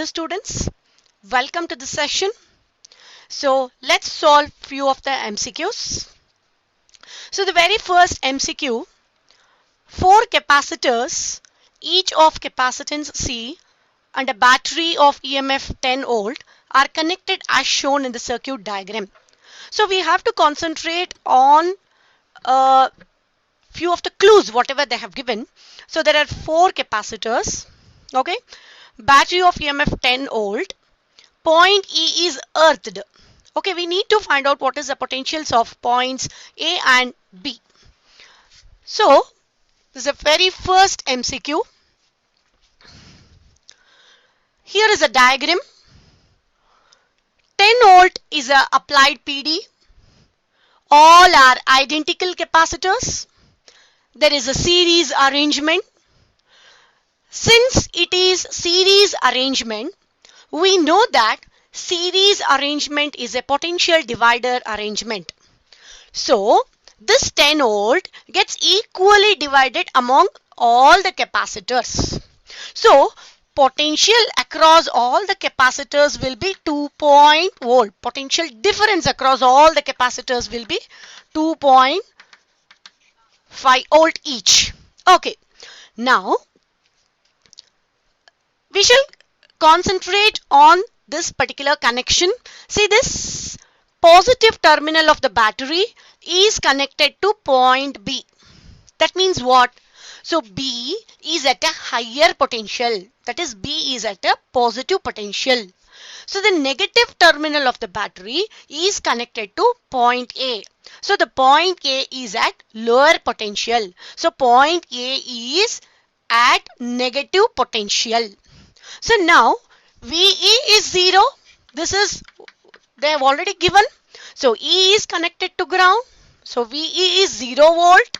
students, welcome to the session. So let's solve few of the MCQs. So the very first MCQ, four capacitors, each of capacitance C and a battery of EMF 10 volt are connected as shown in the circuit diagram. So we have to concentrate on few of the clues whatever they have given. So there are four capacitors, okay, battery of EMF 10 volt, point E is earthed. Okay, we need to find out what is the potentials of points A and B. So this is the very first MCQ. Here is a diagram. 10 volt is a applied PD. All are identical capacitors. There is a series arrangement. Since it is series arrangement, we know that series arrangement is a potential divider arrangement. So this 10 volt gets equally divided among all the capacitors. So potential across all the capacitors will be 2 volt. Potential difference across all the capacitors will be 2.5 volt each. Okay, now we shall concentrate on this particular connection. See, this positive terminal of the battery is connected to point B. That means what? So B is at a higher potential. That is, B is at a positive potential. So the negative terminal of the battery is connected to point A. So the point A is at lower potential. So point A is at negative potential. So now VE is 0. This is they have already given. So E is connected to ground. So VE is 0 volt.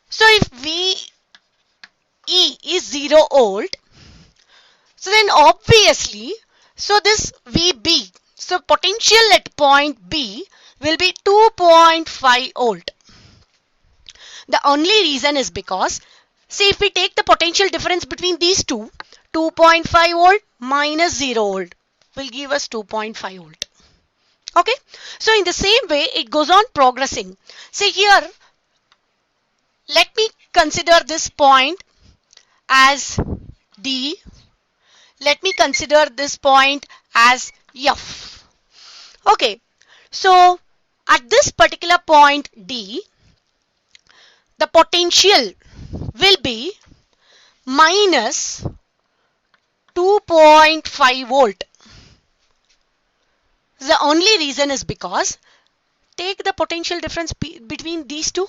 So if VE is 0 volt, so then obviously, so this VB, so potential at point B will be 2.5 volt. The only reason is because, see, if we take the potential difference between these two, 2.5 volt minus 0 volt will give us 2.5 volt. Okay, so in the same way it goes on progressing. See here, let me consider this point as D. Let me consider this point as F. Okay, so at this particular point D, the potential will be minus 2.5 volt. The only reason is because, take the potential difference between these two,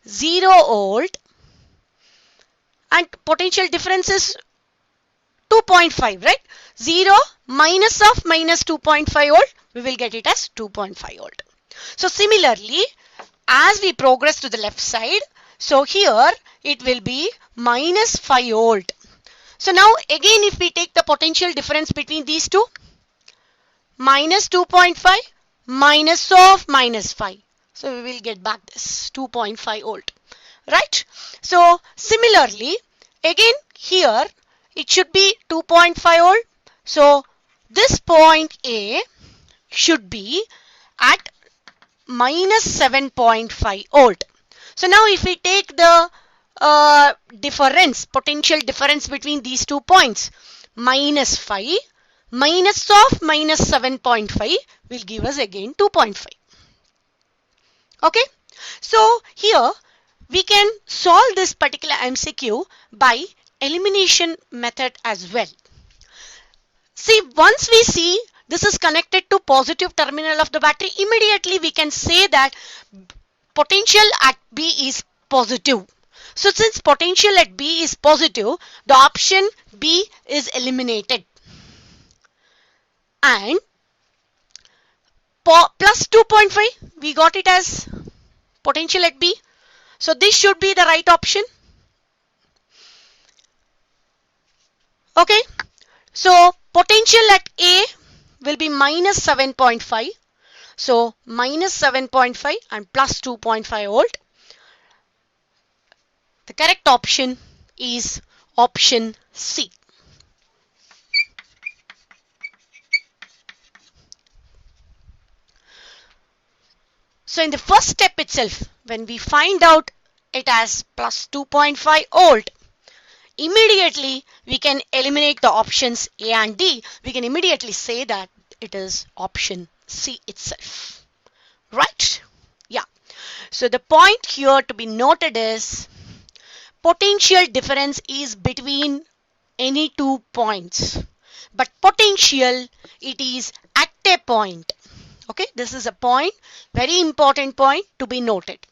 0 volt and potential difference is 2.5, right? 0 minus of minus 2.5 volt, we will get it as 2.5 volt. So similarly, as we progress to the left side, so here it will be minus 5 volt. So now again, if we take the potential difference between these two, minus 2.5 minus of minus 5. So we will get back this 2.5 volt, right? So similarly, again here it should be 2.5 volt. So this point A should be at minus 7.5 volt. So now if we take the potential difference between these 2 points, minus 5 minus of minus 7.5 will give us again 2.5. Okay, so here we can solve this particular MCQ by elimination method as well. See, once we see this is connected to positive terminal of the battery, immediately we can say that potential at B is positive. So since potential at B is positive, the option B is eliminated. And plus 2.5, we got it as potential at B. So this should be the right option. Okay, so potential at A will be minus 7.5. So minus 7.5 and plus 2.5 volt. The correct option is option C. So in the first step itself, when we find out it as plus 2.5 volt, immediately we can eliminate the options A and D. We can immediately say that it is option C itself. Right? Yeah. So the point here to be noted is potential difference is between any 2 points. But potential, it is at a point. Okay, this is a point, very important point to be noted.